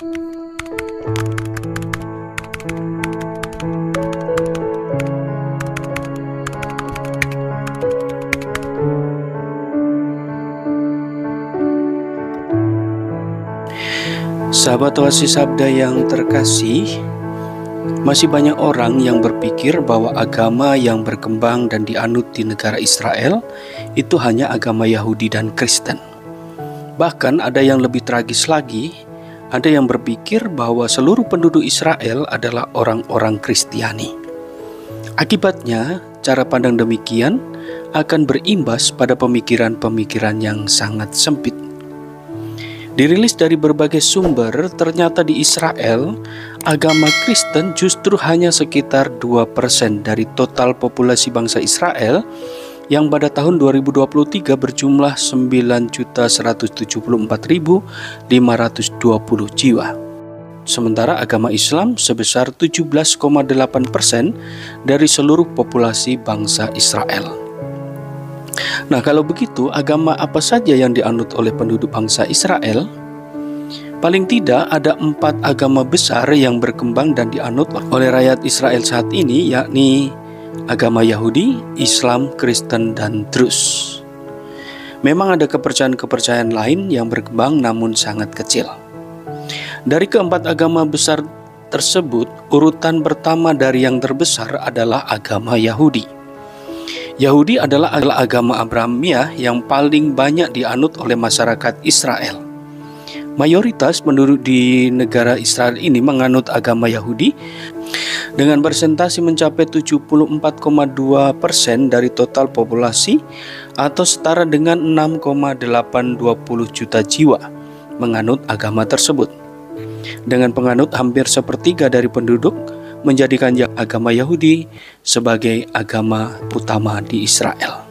Sahabat Oasis Sabda yang terkasih, masih banyak orang yang berpikir bahwa agama yang berkembang dan dianut di negara Israel itu hanya agama Yahudi dan Kristen. Bahkan ada yang lebih tragis lagi, ada yang berpikir bahwa seluruh penduduk Israel adalah orang-orang Kristiani. Akibatnya, cara pandang demikian akan berimbas pada pemikiran-pemikiran yang sangat sempit. Dirilis dari berbagai sumber, ternyata di Israel, agama Kristen justru hanya sekitar 2% dari total populasi bangsa Israel yang pada tahun 2023 berjumlah 9.174.520 jiwa. Sementara agama Islam sebesar 17,8% dari seluruh populasi bangsa Israel. Nah, kalau begitu, agama apa saja yang dianut oleh penduduk bangsa Israel? Paling tidak ada 4 agama besar yang berkembang dan dianut oleh rakyat Israel saat ini, yakni agama Yahudi, Islam, Kristen, dan Druze. Memang ada kepercayaan-kepercayaan lain yang berkembang namun sangat kecil. Dari keempat agama besar tersebut, urutan pertama dari yang terbesar adalah agama Yahudi. Yahudi adalah agama Abrahamiah yang paling banyak dianut oleh masyarakat Israel. Mayoritas penduduk di negara Israel ini menganut agama Yahudi dengan persentase mencapai 74,2% dari total populasi atau setara dengan 6,820 juta jiwa menganut agama tersebut. Dengan penganut hampir sepertiga dari penduduk menjadikan agama Yahudi sebagai agama utama di Israel.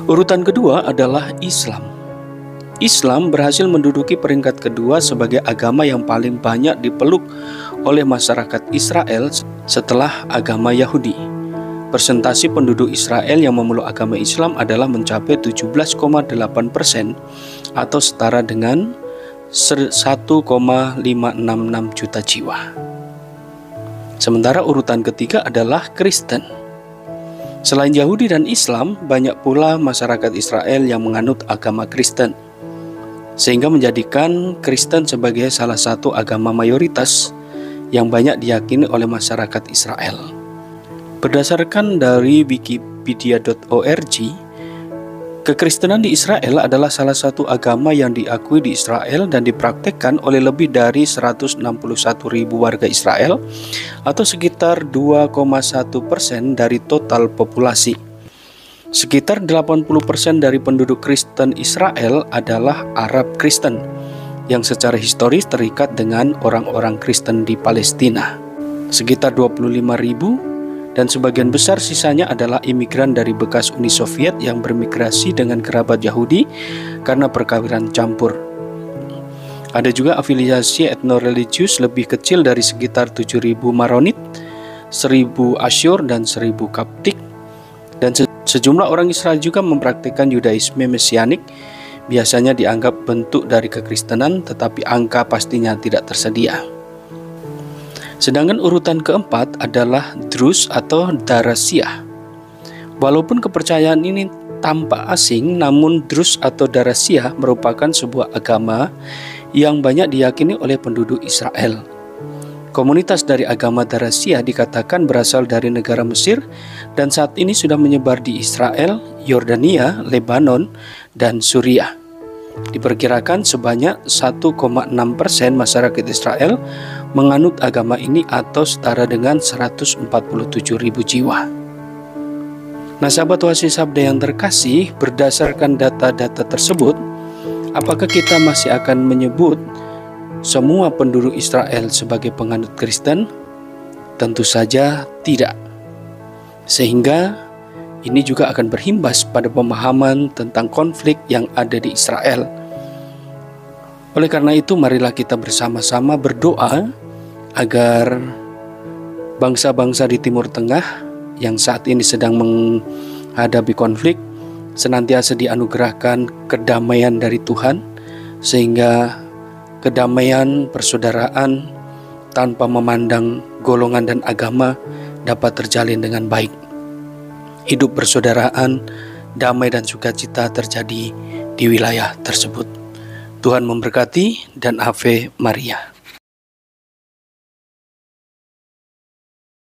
Urutan kedua adalah Islam. Islam berhasil menduduki peringkat kedua sebagai agama yang paling banyak dipeluk oleh masyarakat Israel setelah agama Yahudi. Persentase penduduk Israel yang memeluk agama Islam adalah mencapai 17,8% atau setara dengan 1,566 juta jiwa. Sementara urutan ketiga adalah Kristen. Selain Yahudi dan Islam, banyak pula masyarakat Israel yang menganut agama Kristen, sehingga menjadikan Kristen sebagai salah satu agama mayoritas yang banyak diyakini oleh masyarakat Israel. Berdasarkan dari wikipedia.org, kekristenan di Israel adalah salah satu agama yang diakui di Israel dan dipraktekkan oleh lebih dari 161.000 warga Israel atau sekitar 2,1% dari total populasi. Sekitar 80% dari penduduk Kristen Israel adalah Arab Kristen yang secara historis terikat dengan orang-orang Kristen di Palestina. Sekitar 25.000 dan sebagian besar sisanya adalah imigran dari bekas Uni Soviet yang bermigrasi dengan kerabat Yahudi karena perkawinan campur. Ada juga afiliasi etnoreligius lebih kecil dari sekitar 7.000 Maronit, 1.000 Asyur, dan 1.000 Koptik. Dan sejumlah orang Israel juga mempraktikkan Yudaisme Mesianik, biasanya dianggap bentuk dari kekristenan, tetapi angka pastinya tidak tersedia. Sedangkan urutan keempat adalah Druze atau Darasiah. Walaupun kepercayaan ini tampak asing, namun Druze atau Darasiah merupakan sebuah agama yang banyak diyakini oleh penduduk Israel. Komunitas dari agama Darasiah dikatakan berasal dari negara Mesir dan saat ini sudah menyebar di Israel, Yordania, Lebanon, dan Suriah. Diperkirakan sebanyak 1,6% masyarakat Israel menganut agama ini atau setara dengan 147.000 jiwa. Nah, sahabat Oasis Sabda yang terkasih, berdasarkan data-data tersebut, apakah kita masih akan menyebut semua penduduk Israel sebagai penganut Kristen? Tentu saja tidak. Sehingga ini juga akan berimbas pada pemahaman tentang konflik yang ada di Israel. Oleh karena itu, marilah kita bersama-sama berdoa agar bangsa-bangsa di Timur Tengah yang saat ini sedang menghadapi konflik senantiasa dianugerahkan kedamaian dari Tuhan, sehingga kedamaian persaudaraan tanpa memandang golongan dan agama dapat terjalin dengan baik. Hidup persaudaraan, damai dan sukacita terjadi di wilayah tersebut. Tuhan memberkati dan Ave Maria.